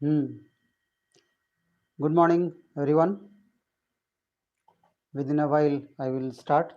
Good morning, everyone. Within a while, I will start.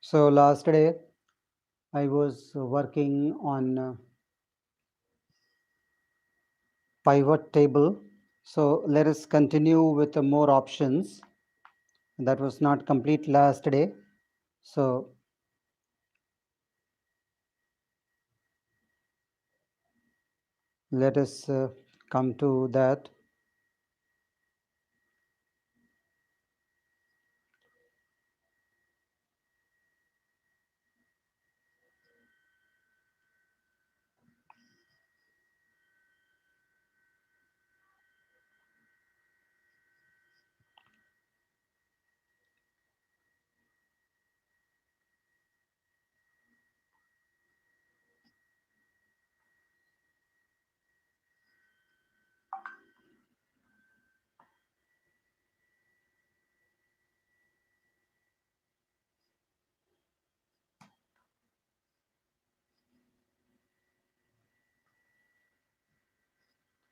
So, last day, I was working on pivot table. So, let us continue with more options. That was not complete last day. So, let us come to that.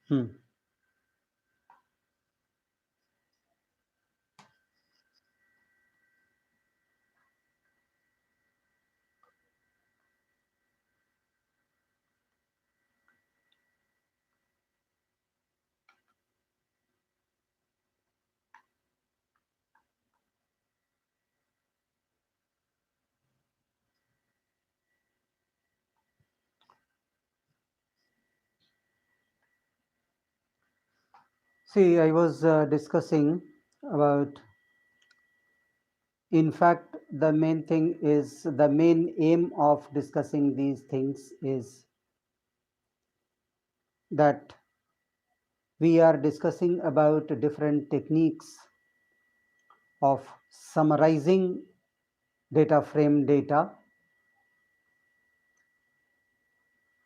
Hmm. See, I was discussing about, in fact, the main thing is the main aim of discussing these things is that we are discussing about different techniques of summarizing data frame data,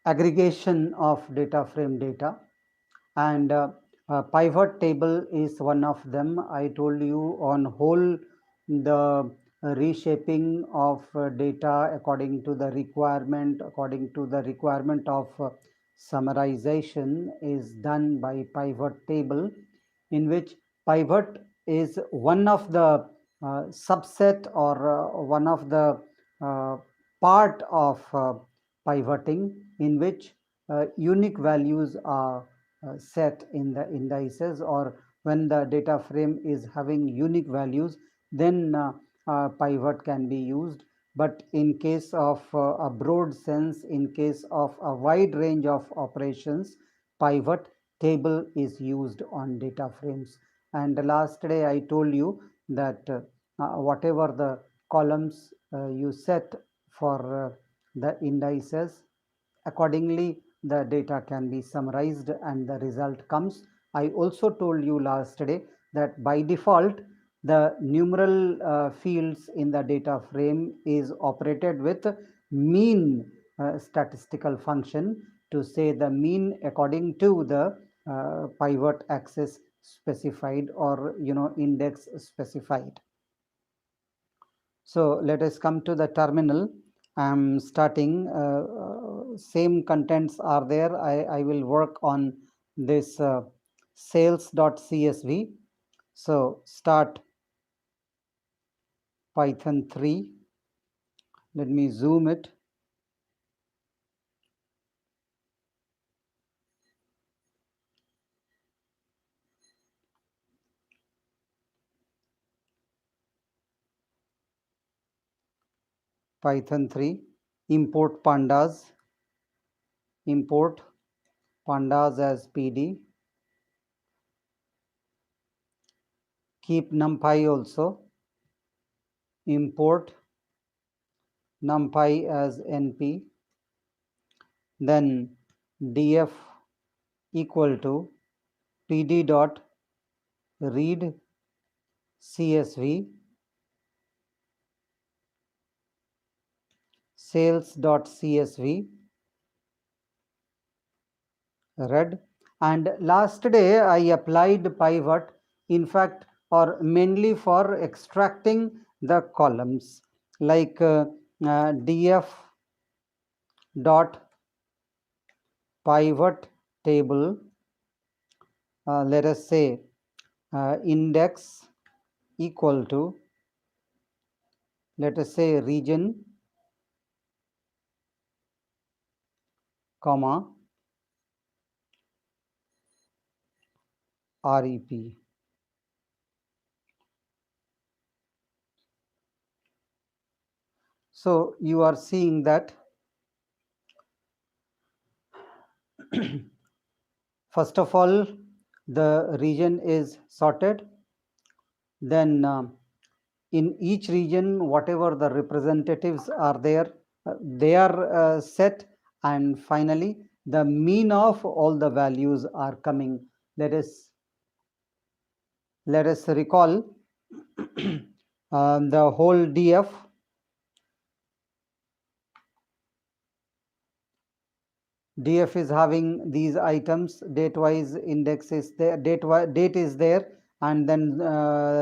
aggregation of data frame data, and pivot table is one of them. I told you on whole the reshaping of data according to the requirement of summarization is done by pivot table, in which pivot is one of the subset or one of the uh, part of pivoting, in which unique values are set in the indices, or when the data frame is having unique values, then pivot can be used. But in case of a broad sense, in case of a wide range of operations, pivot table is used on data frames. And last day I told you that whatever the columns you set for the indices, accordingly the data can be summarized and the result comes. I also told you last day that by default the numeral fields in the data frame is operated with mean statistical function to say the mean according to the pivot axis specified, or index specified. So let us come to the terminal. I'm starting, same contents are there. I will work on this sales.csv. So start Python 3. Let me zoom it. Python 3, import pandas as PD, keep numpy also, import numpy as NP, then df equal to PD dot read CSV sales.csv read. And last day I applied pivot, in fact, or mainly for extracting the columns, like df dot pivot table, let us say index equal to, let us say, region, comma, rep. So you are seeing that first of all the region is sorted, then in each region whatever the representatives are there, they are set, and finally the mean of all the values are coming. Let us recall the whole df. DF is having these items, date wise index is there, date is there, and then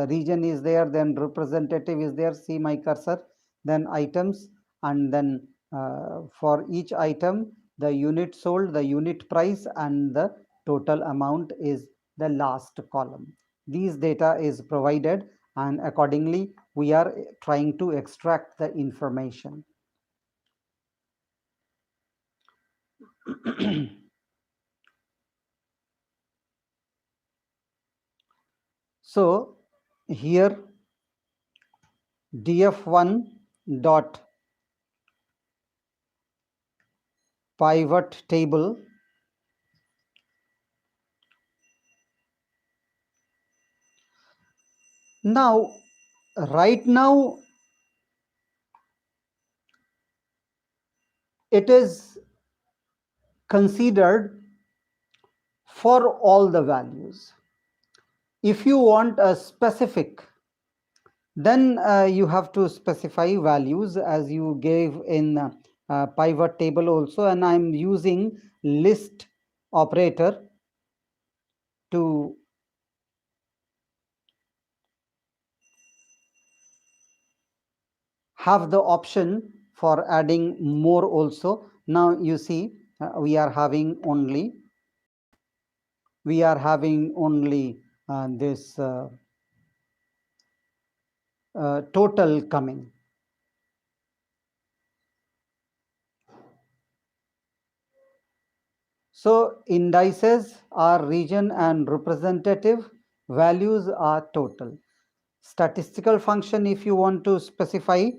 region is there, then representative is there, see my cursor, then items, and then for each item the unit sold, the unit price, and the total amount is the last column. These data is provided, and accordingly we are trying to extract the information. So here df1 dot pivot table, now right now it is considered for all the values. If you want a specific, then you have to specify values as you gave in pivot table also, and I'm using list operator to have the option for adding more also. Now you see we are having only this total coming. So indices are region and representative, values are total. Statistical function, if you want to specify,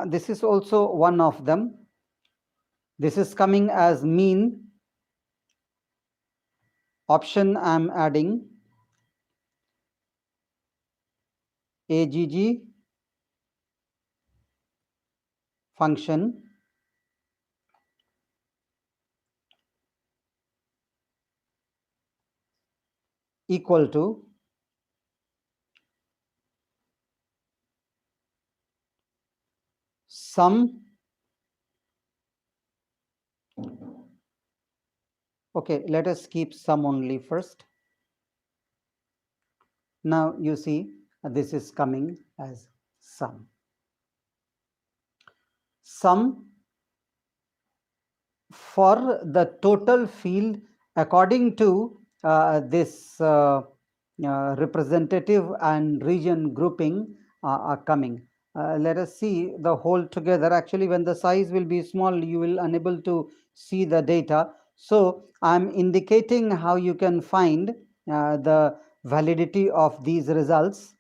this is also one of them. This is coming as mean. Option I'm adding AGG function equal to sum. Okay, let us keep sum only first. Now you see this is coming as sum. Sum for the total field according to this representative and region grouping are coming. Let us see the whole together. Actually, when the size will be small, you will unable to see the data. So I'm indicating how you can find the validity of these results.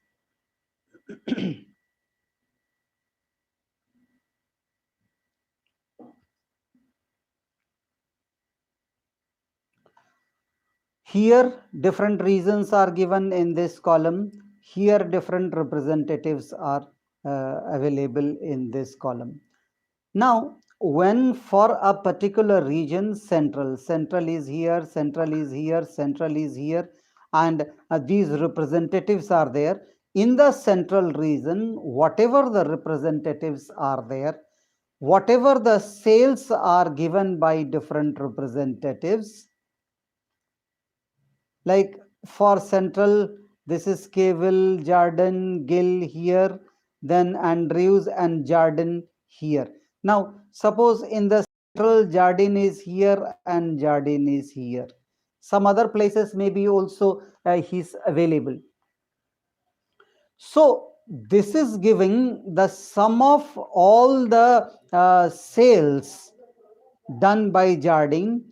Here different reasons are given in this column. Here different representatives are available in this column. Now when for a particular region central is here, central is here, central is here, and these representatives are there. In the central region, whatever the representatives are there, whatever the sales are given by different representatives, like for central, this is Cable, Jordan, Gill here, then Andrews and Jordan here. Now suppose in the central Jordan is here and Jordan is here. Some other places may be also he's available. So this is giving the sum of all the sales done by Jardine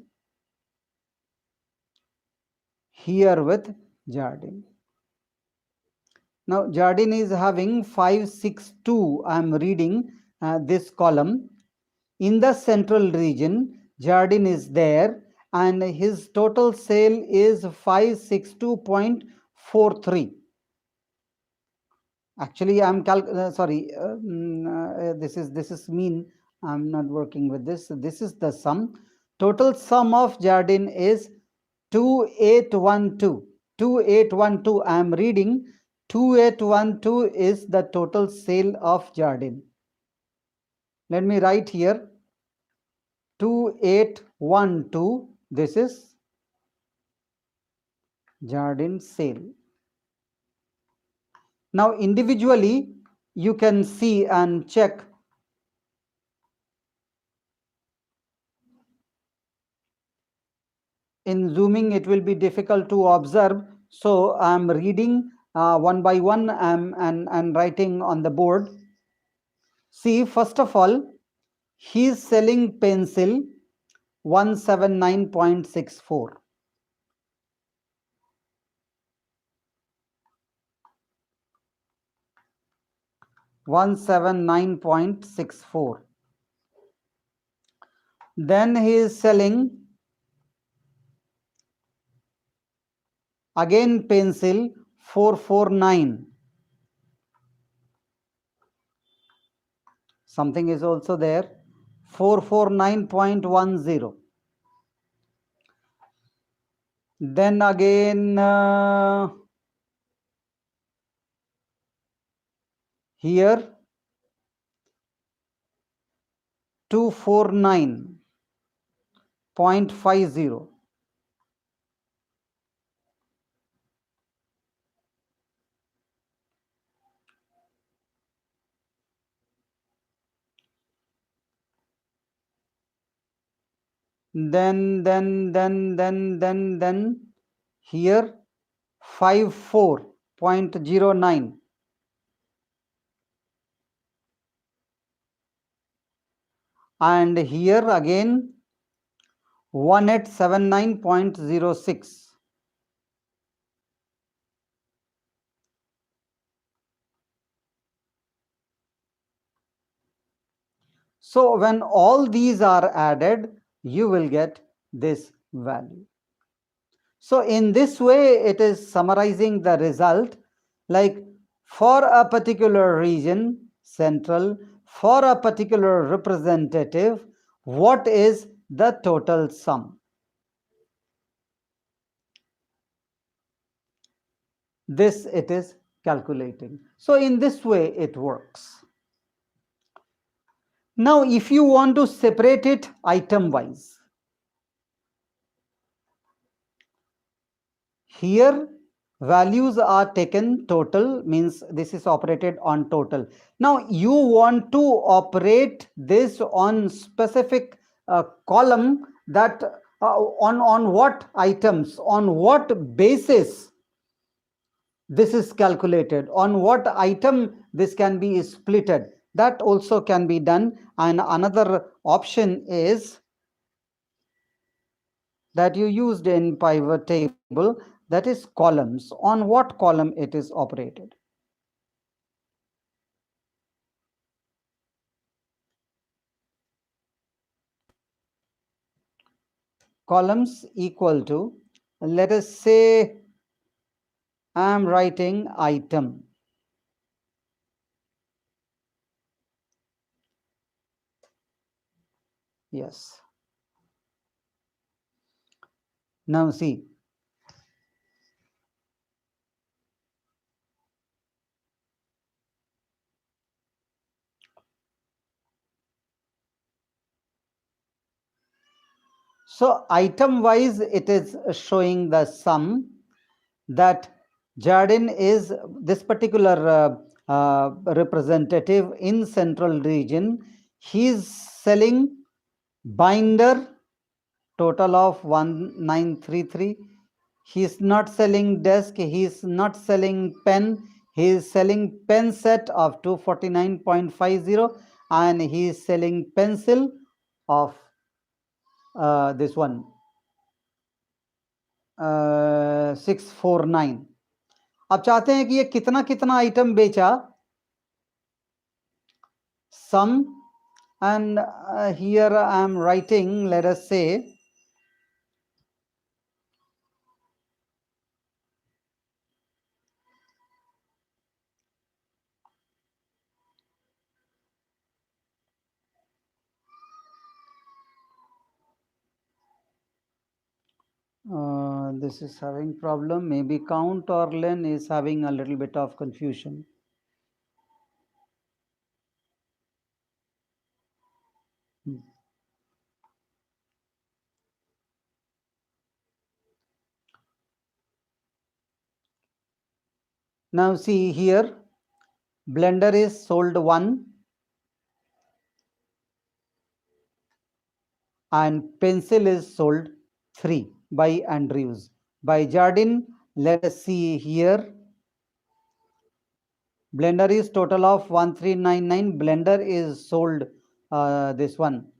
here with Jardine. Now Jardine is having 562. I am reading this column. In the central region, Jardine is there and his total sale is 562.43. Actually I'm this is mean. I'm not working with this. This is the sum. Total sum of Jardine is 2812. 2812. I am reading 2812 is the total sale of Jardine. Let me write here 2812. This is Jardine sale. Now individually you can see and check. In zooming it will be difficult to observe, so I am reading one by one and writing on the board. See, first of all, he is selling pencil 179.64. $179.64. Then he is selling again pencil 449. Something is also there, 449.10. Then again here 249.50. Then here 54.09. and here again 1879.06. So when all these are added, you will get this value. So in this way, it is summarizing the result, like for a particular region, central, for a particular representative, what is the total sum? This it is calculating. So in this way, it works. Now, if you want to separate it item wise, here values are taken total, means this is operated on total. Now you want to operate this on specific column, that on what items, on what basis this is calculated, on what item this can be splitted, that also can be done. And another option is that you used in pivot table, that is columns, on what column it is operated. Columns equal to, let us say I am writing item. Yes. Now see, so item wise it is showing the sum, that Jardin is this particular representative in central region. He is selling binder total of 1933. He is not selling desk, he is not selling pen, he is selling pen set of 249.50, and he is selling pencil of this one 649. अब चाहते हैं कि ये कितना कितना item बेचा, sum, and here I am writing, let us say this is having problem, maybe count or len is having a little bit of confusion. Now see here, blender is sold 1 and pencil is sold 3 by Andrews. By Jardin, let us see here, blender is total of 1399. Blender is sold this one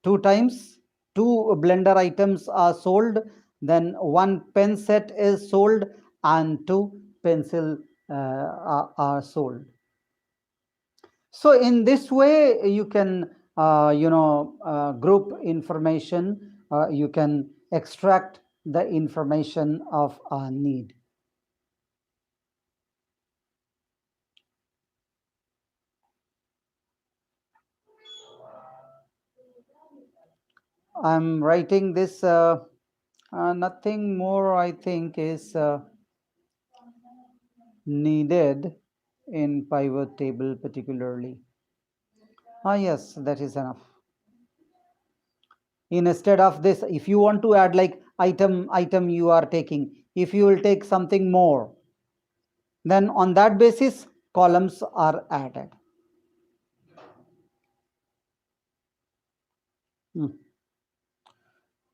2 times, 2 blender items are sold, then 1 pen set is sold, and 2 pencil are sold. So in this way you can group information, you can extract the information of a need. I'm writing this, nothing more I think is needed in pivot table particularly. Yes, that is enough. Instead of this, if you want to add like item you are taking, if you will take something more, then on that basis columns are added.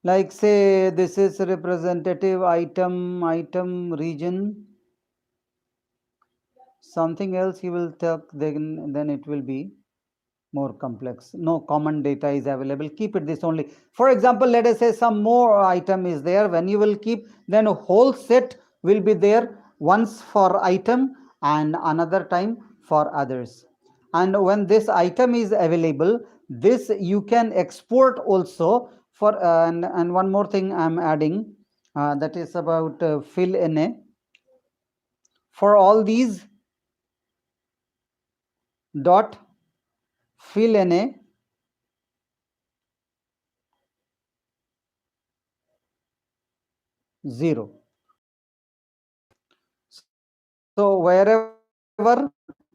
Like say this is representative item region, something else you will take, then it will be more complex. No common data is available. Keep it this only. For example, let us say some more item is there. When you will keep, then a whole set will be there, once for item and another time for others. And when this item is available, this you can export also for and one more thing I'm adding, that is about fill NA. For all these dot fill NA 0. So wherever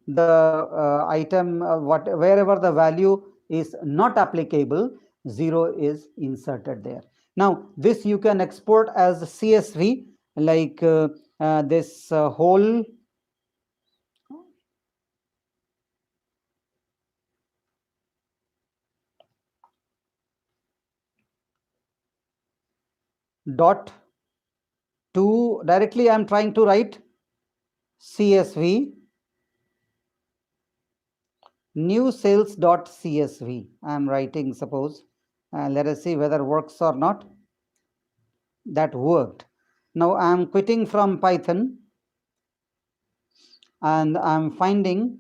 the item wherever the value is not applicable, 0 is inserted there. Now this you can export as CSV, like this whole dot to directly I am trying to write CSV new sales dot CSV. I am writing, suppose, let us see whether works or not. That worked. Now I am quitting from Python and I am finding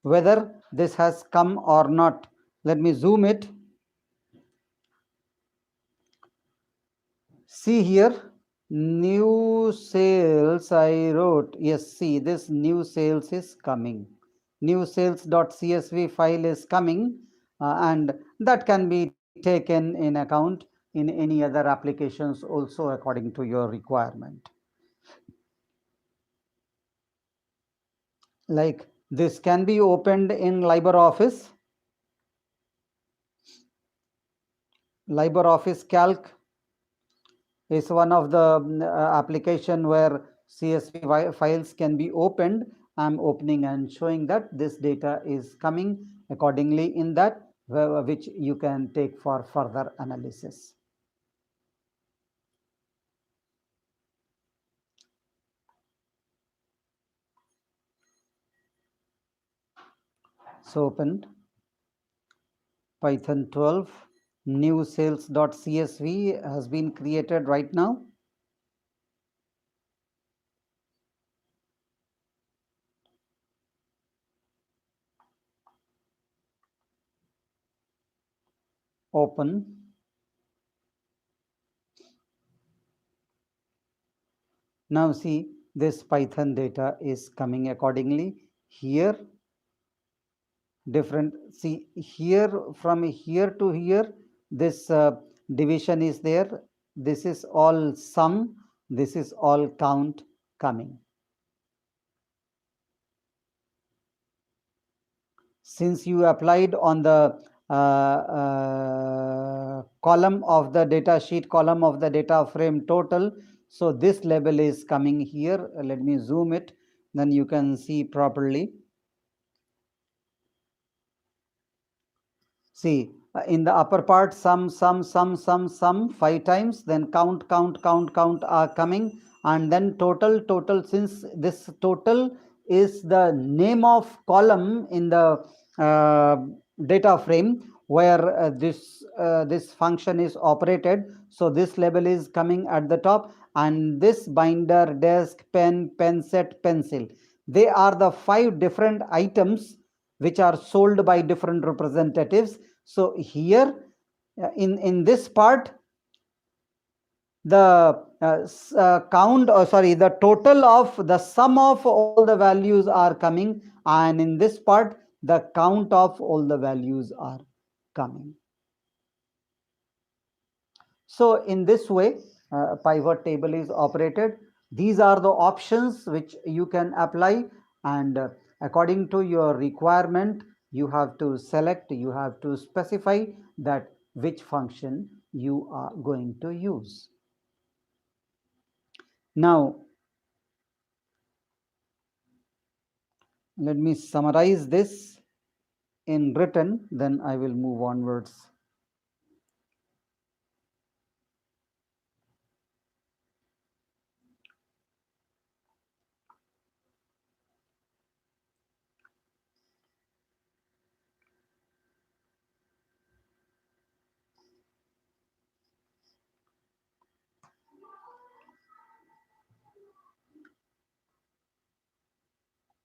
whether this has come or not. Let me zoom it. See here, new sales I wrote. Yes, see, this new sales is coming. New sales.csv file is coming, and that can be taken in account in any other applications also according to your requirement. Like this can be opened in LibreOffice. LibreOffice Calc is one of the application where CSV files can be opened. I'm opening and showing that this data is coming accordingly in that, which you can take for further analysis. So opened Python 12, new sales.csv has been created right now. Open. Now see, this Python data is coming accordingly. Here different, see here, from here to here, this division is there. This is all sum, this is all count coming. Since you applied on the column of the data sheet, column of the data frame total, so this label is coming here. Let me zoom it, then you can see properly. See, in the upper part, sum 5 times, then count are coming, and then total, since this total is the name of column in the data frame where this function is operated, so this label is coming at the top, and this binder, desk, pen set, pencil, they are the 5 different items which are sold by different representatives. So here in this part, the count, or sorry, the total of the sum of all the values are coming, and in this part the count of all the values are coming. So in this way pivot table is operated. These are the options which you can apply, and according to your requirement you have to select, you have to specify that which function you are going to use. Now let me summarize this in written, then I will move onwards.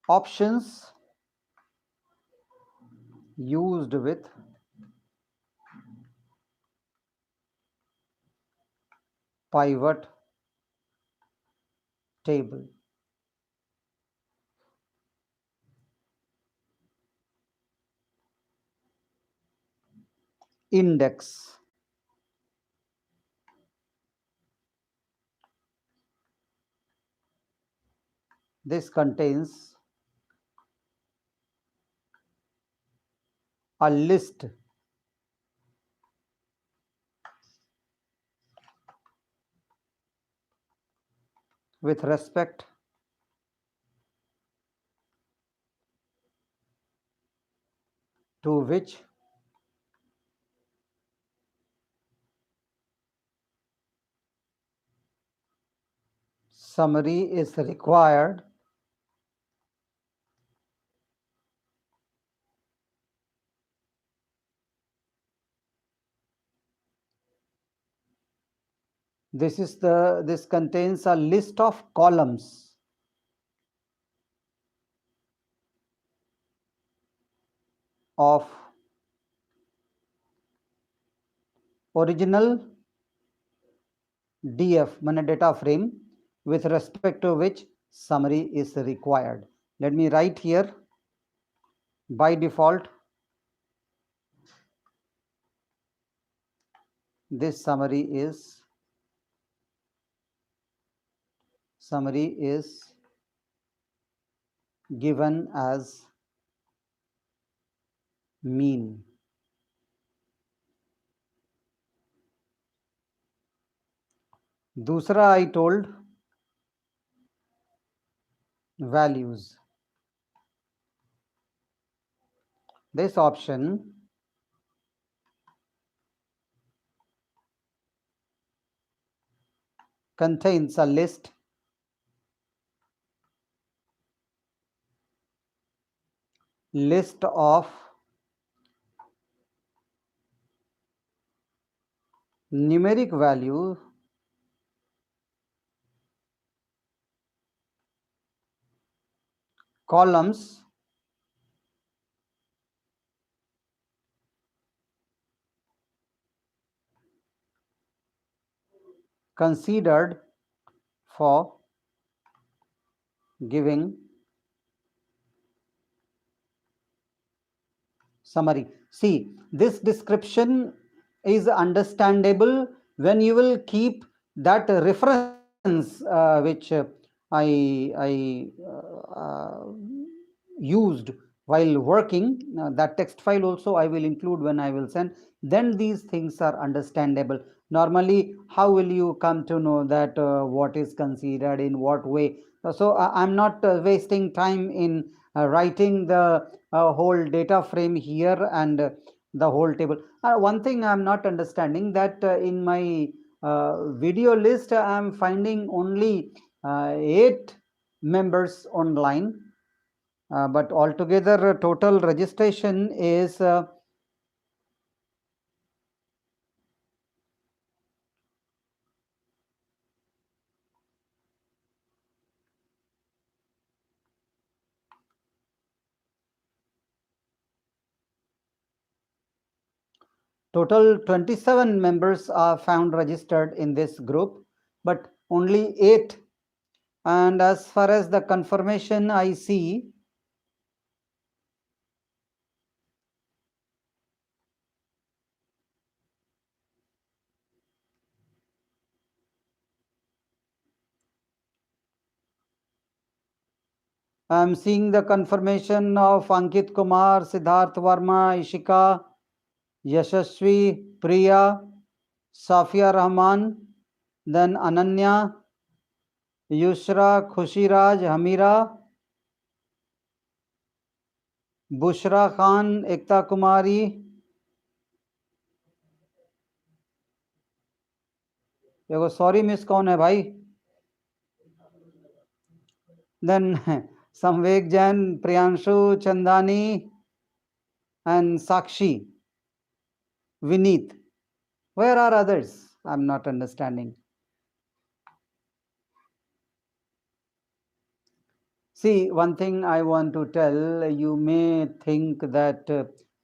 Options used with pivot table. Index. This contains a list with respect to which summary is required this contains a list of columns of original DF data frame with respect to which summary is required. Let me write here. By default, this summary is given as mean. दूसरा I told values. This option contains a list of numeric value columns considered for giving summary. See, this description is understandable when you will keep that reference which I used while working. That text file also I will include when I will send. Then these things are understandable. Normally, how will you come to know that what is considered in what way? So I'm not wasting time in writing the whole data frame here and the whole table. One thing I'm not understanding, that in my video list I'm finding only 8 members online, but altogether total registration is total 27 members are found registered in this group, but only 8. And as far as the confirmation I see, I'm seeing the confirmation of Ankit Kumar, Siddharth Verma, Ishika, Yashasvi, Priya, Safia Rahman, then Ananya, Yusra, Khushiraj, Hamira, Bushra Khan, Ekta Kumari. देखो sorry miss कौन है भाई? Then Samvek Jain, Priyanshu, Chandani, and Sakshi, Vineet. Where are others? I'm not understanding. See, one thing I want to tell, you may think that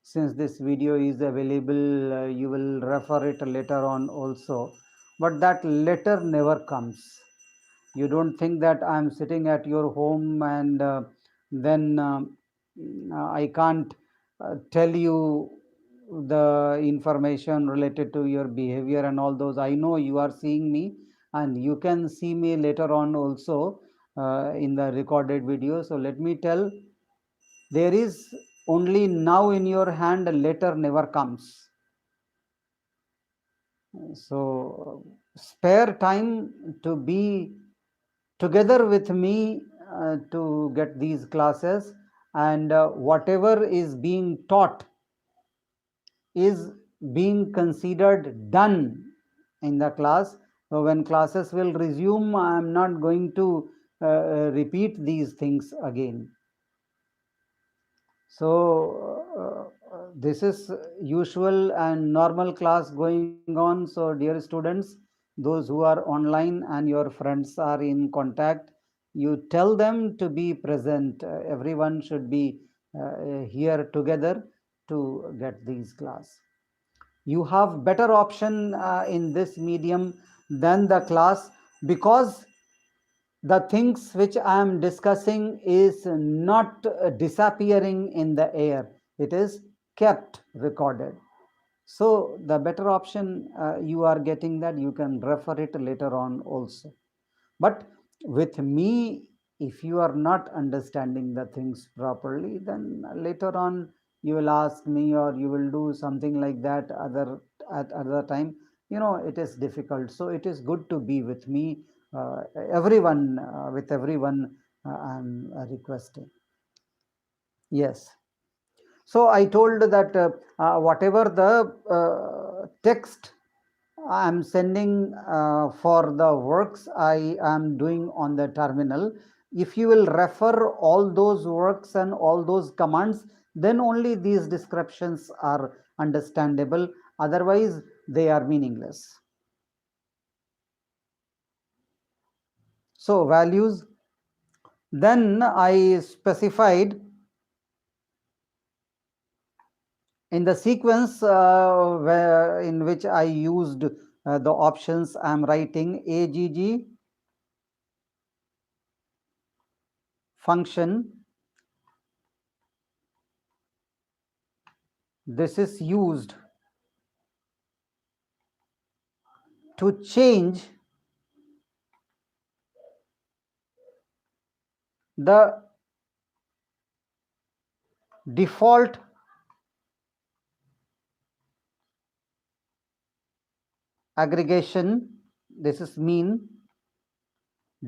since this video is available, you will refer it later on also, but that later never comes. You don't think that I'm sitting at your home and then I can't tell you the information related to your behavior and all those. I know you are seeing me and you can see me later on also in the recorded video. So let me tell, there is only now in your hand, later never comes. So spare time to be together with me to get these classes, and whatever is being taught is being considered done in the class. So when classes will resume, I am not going to repeat these things again. So this is usual and normal class going on. So dear students, those who are online and your friends are in contact, you tell them to be present. Everyone should be here together to get these class. You have better option in this medium than the class, because the things which I am discussing is not disappearing in the air. It is kept recorded. So the better option, you are getting that, you can refer it later on also. But with me, if you are not understanding the things properly, then later on you will ask me or you will do something like that at other time. It is difficult. So it is good to be with me. Everyone, with everyone, I'm requesting. Yes. So I told that whatever the text I am sending for the works I am doing on the terminal, if you will refer all those works and all those commands, then only these descriptions are understandable. Otherwise, they are meaningless. So values. Then I specified in the sequence in which I used the options. I am writing AGG function. This is used to change the default aggregation. This is mean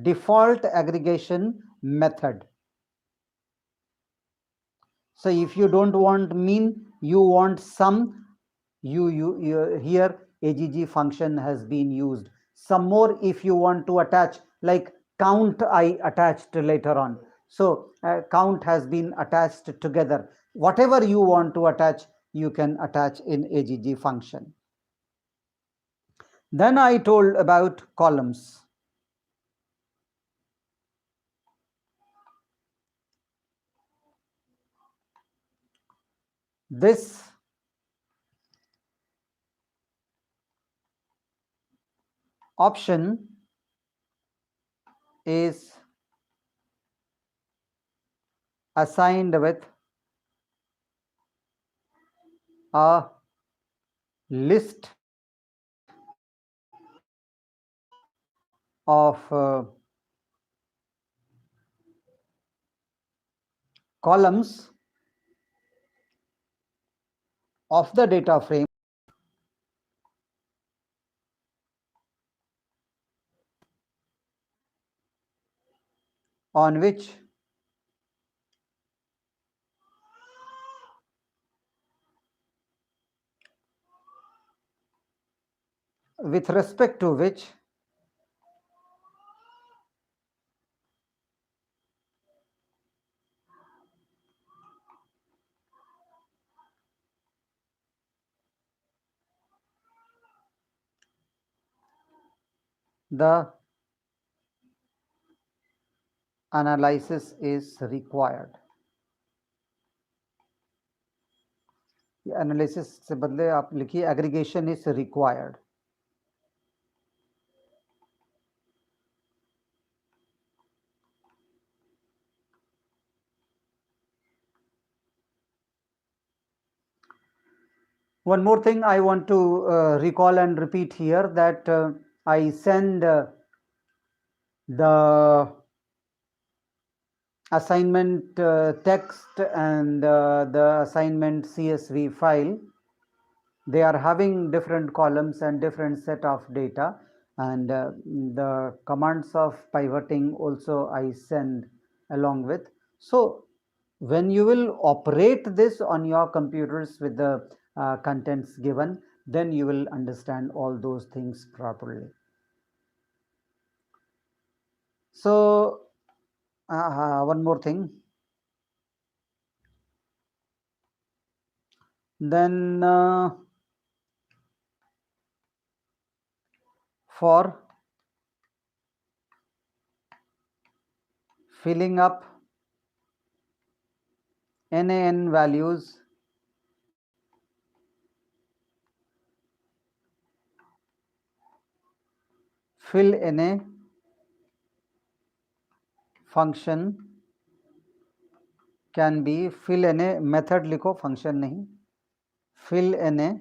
default aggregation method. So if you don't want mean, you want sum, you here AGG function has been used. Some more if you want to attach, like count I attached later on. So count has been attached together. Whatever you want to attach, you can attach in AGG function. Then I told about columns. This option is assigned with a list of columns of the data frame on which with respect to which the analysis is required. Analysis से बदले आप लिखिए aggregation is required. One more thing I want to recall and repeat here, that I send the assignment text and the assignment CSV file. They are having different columns and different set of data, and the commands of pivoting also I send along with. So when you will operate this on your computers with the contents given, then you will understand all those things properly. So one more thing. Then for filling up NaN values, fill NA function can be, fill NA method लिखो, function नहीं, fill NA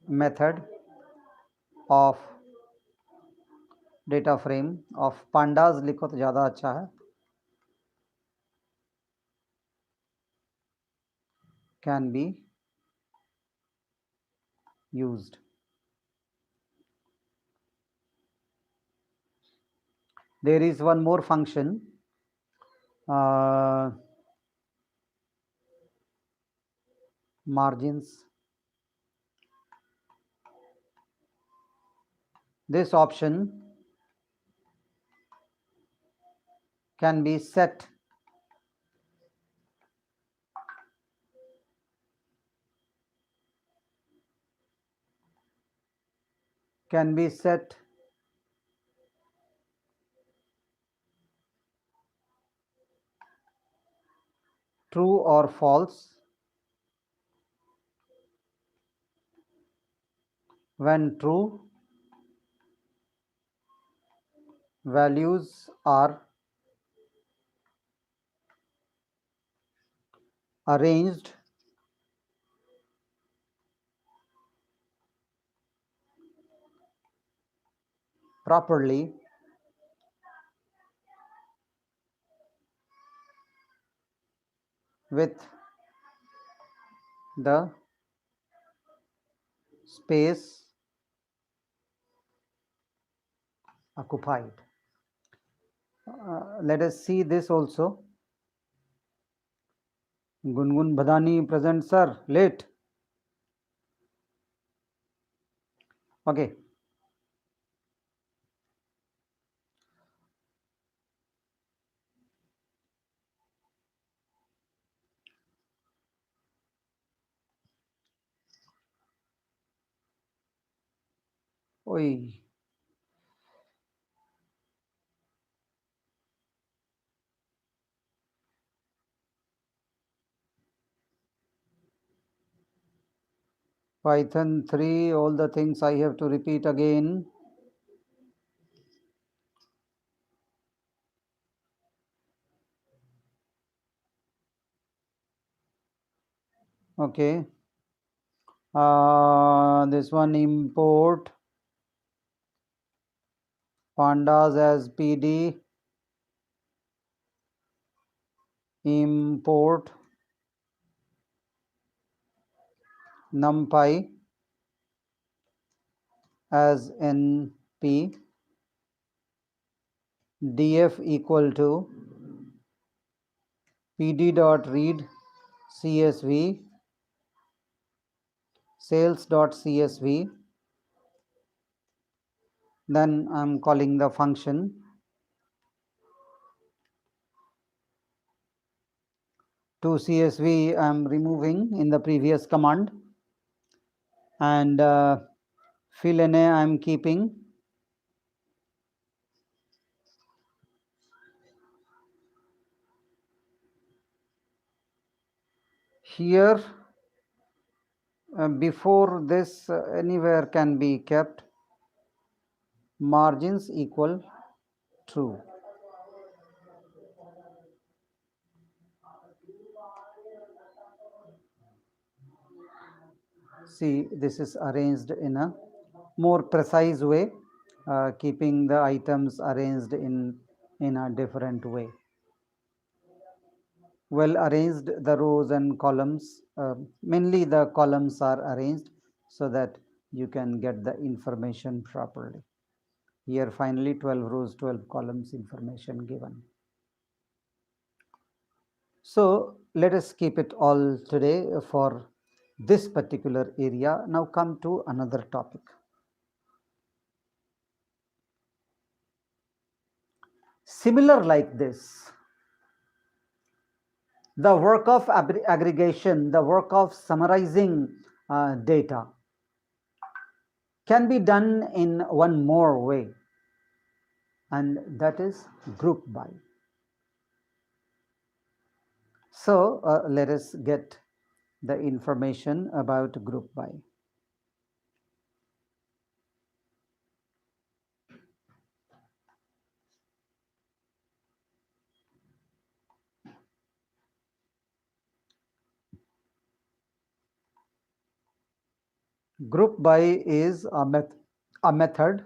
method of data frame of pandas लिखो तो ज़्यादा अच्छा है, can be used. There is one more function, margins. This option can be set true or false when true values are arranged properly with the space occupied. Let us see this also. Gungun Bhadani present, sir, late. Okay. Oi. Python 3, all the things I have to repeat again. Okay. This one, import pandas as PD, import numpy as np, df equal to pd.read csv, sales.csv. Then I'm calling the function to CSV. I'm removing in the previous command, and fill NA I'm keeping, Here before this anywhere can be kept margins equal true. See, this is arranged in a more precise way, keeping the items arranged in a different way. Well arranged, the rows and columns, mainly the columns are arranged so that you can get the information properly. Here finally 12 rows, 12 columns information given. So let us keep it all today for this particular area. Now come to another topic. Similar like this, the work of aggregation, the work of summarizing data can be done in one more way, and that is group by. So let us get the information about group by. Group by is a method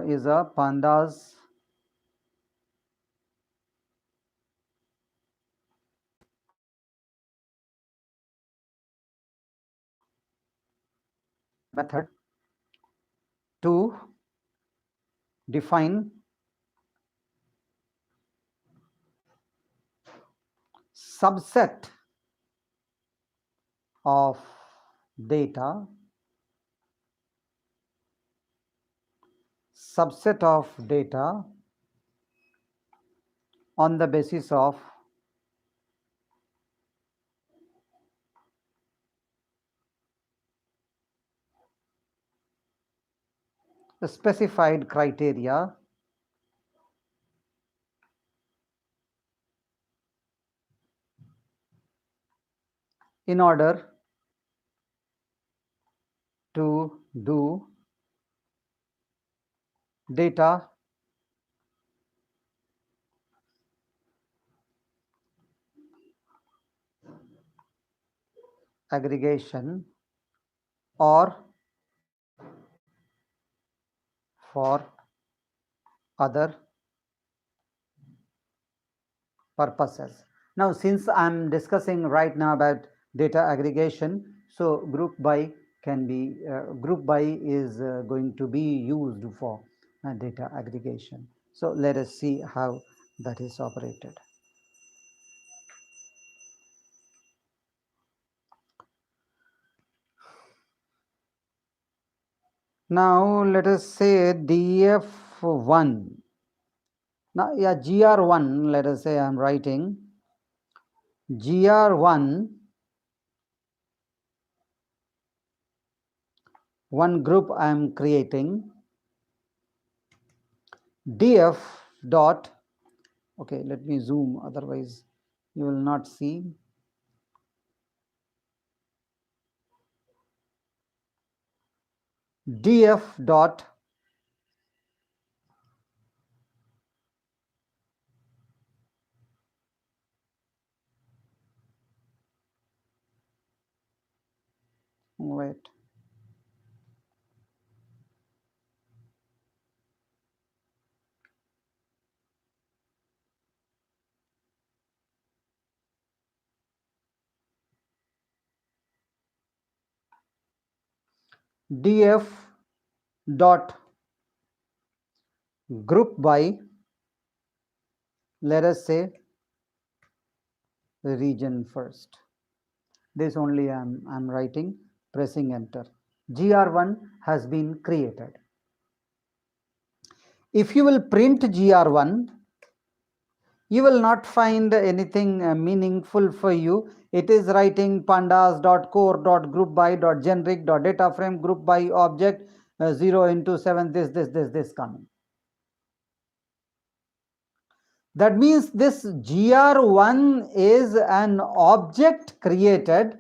is a pandas method to define subset of data, on the basis of the specified criteria in order to do data aggregation or for other purposes. Now, since I'm discussing right now about data aggregation, so group by can be group by is going to be used for data aggregation. So let us see how that is operated. Now let us say df1. Now yeah, gr1, let us say I'm writing gr1, one group I am creating, df dot, okay, let me zoom, otherwise you will not see. Df dot wait, df dot group by, let us say region first. This only I'm writing, pressing enter. gr1 has been created. If you will print gr1, you will not find anything meaningful for you. It is writing pandas.core.groupby.generic.dataframe group by object 0 into 7, this coming. That means this GR1 is an object created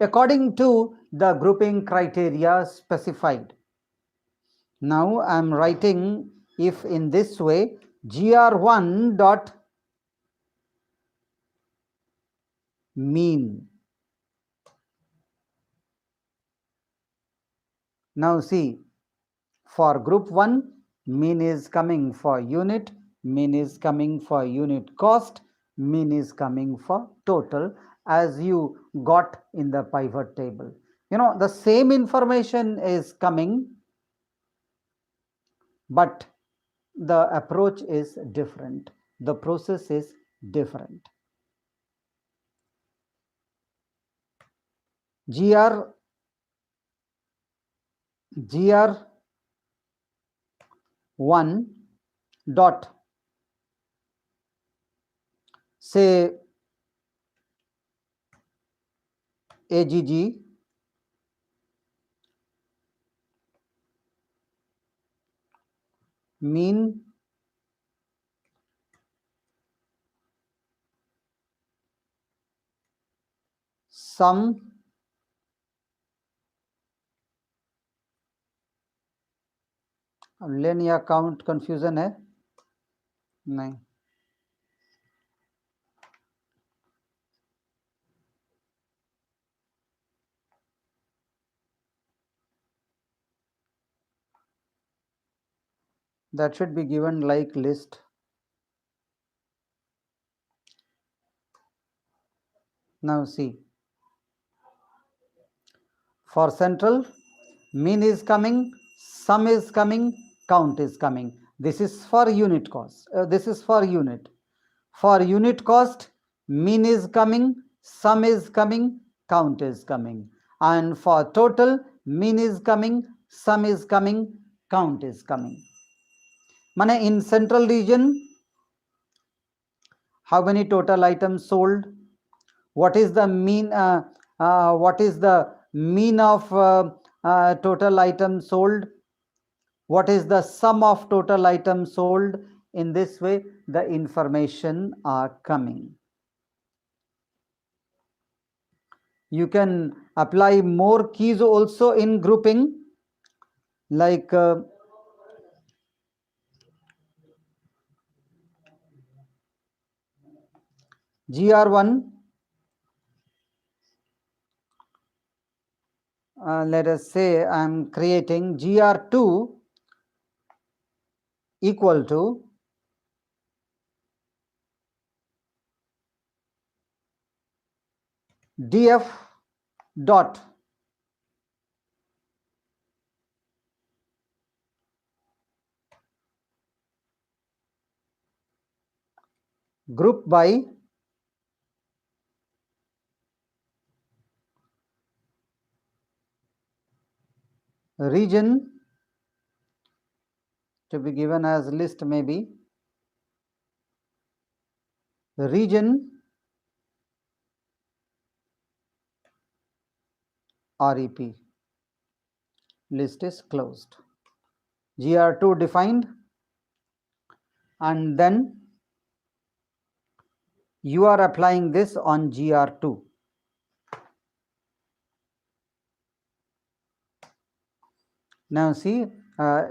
according to the grouping criteria specified. Now I am writing if in this way, gr1 dot mean. Now see, for group 1, mean is coming for unit, mean is coming for unit cost, mean is coming for total, as you got in the pivot table. You know, the same information is coming, but the approach is different, the process is different. gr1 dot say agg mean sum लेन या count confusion है नहीं that should be given like list. Now see, for central, mean is coming, sum is coming, count is coming. This is for unit cost. This is for unit. For unit cost, mean is coming, sum is coming, count is coming. And for total, mean is coming, sum is coming, count is coming. Mane in central region, how many total items sold? What is the mean? What is the mean of total items sold? What is the sum of total items sold? In this way, the information are coming. You can apply more keys also in grouping, like GR1. Let us say I am creating GR2 equal to df dot group by region, to be given as list, maybe region REP. List is closed. GR2 defined, and then you are applying this on GR2. Now see,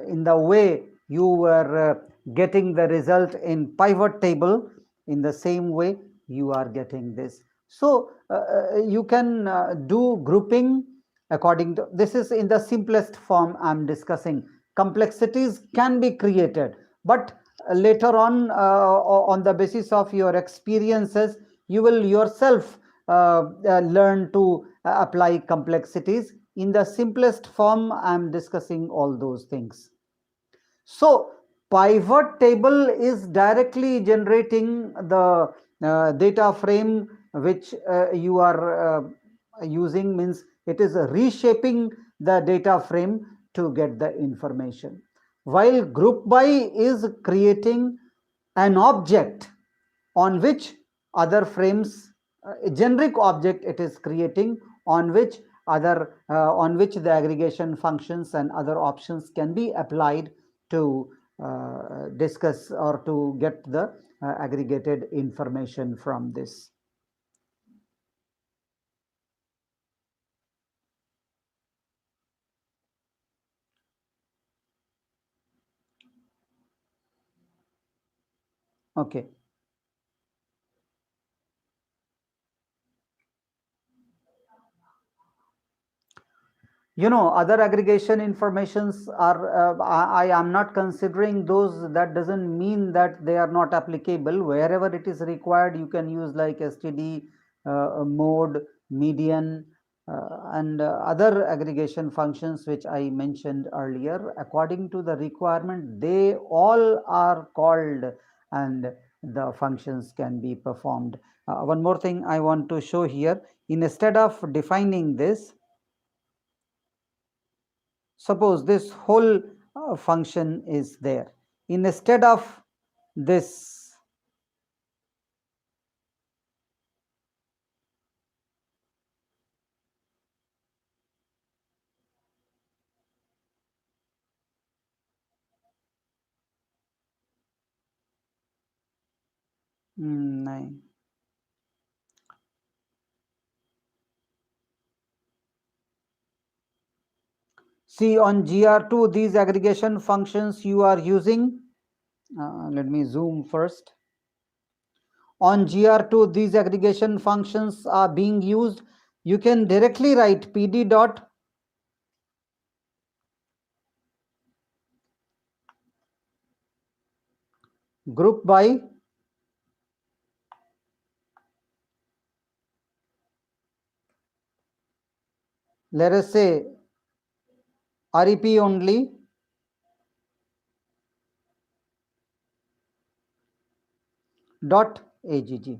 in the way you were getting the result in pivot table, in the same way you are getting this. So you can do grouping according to, this is in the simplest form I am discussing. Complexities can be created, but later on the basis of your experiences, you will yourself learn to apply complexities. In the simplest form, I am discussing all those things. So pivot table is directly generating the data frame which you are using, means it is reshaping the data frame to get the information, while group by is creating an object on which other frames, a generic object it is creating, on which other on which the aggregation functions and other options can be applied to discuss or to get the aggregated information from this. Okay. Other aggregation informations are I am not considering those. That doesn't mean that they are not applicable. Wherever it is required, you can use like std, mode, median, and other aggregation functions which I mentioned earlier. According to the requirement, they all are called and the functions can be performed. One more thing I want to show here. Instead of defining this, suppose this whole function is there. Instead of this, nine. See, on GR2, these aggregation functions you are using. Let me zoom first. On GR2, these aggregation functions are being used. You can directly write pd dot group by let us say rep only dot agg.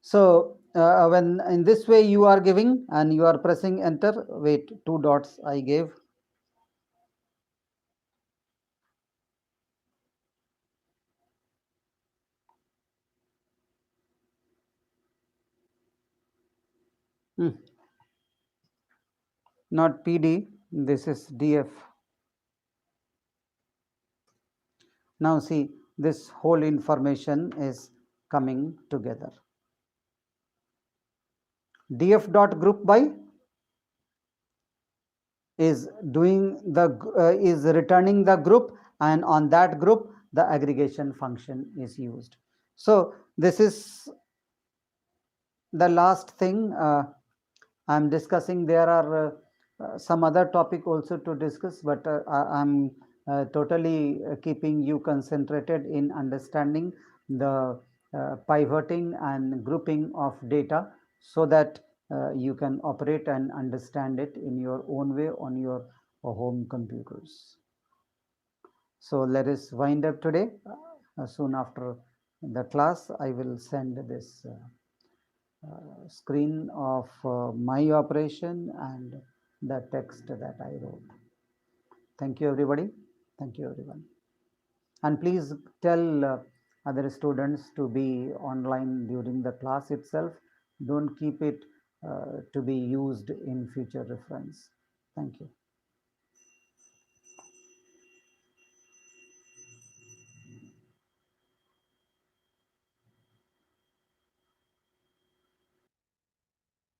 So when in this way you are giving and you are pressing enter, wait, 2 dots I gave. Not PD, this is DF. Now see, this whole information is coming together. DF dot group by is doing the is returning the group, and on that group the aggregation function is used. So this is the last thing I'm discussing. There are some other topic also to discuss, but I'm totally keeping you concentrated in understanding the pivoting and grouping of data so that you can operate and understand it in your own way on your home computers. So let us wind up today. Soon after the class, I will send this screen of my operation and the text that I wrote. Thank you, everybody. Thank you, everyone. And please tell other students to be online during the class itself. Don't keep it to be used in future reference. Thank you.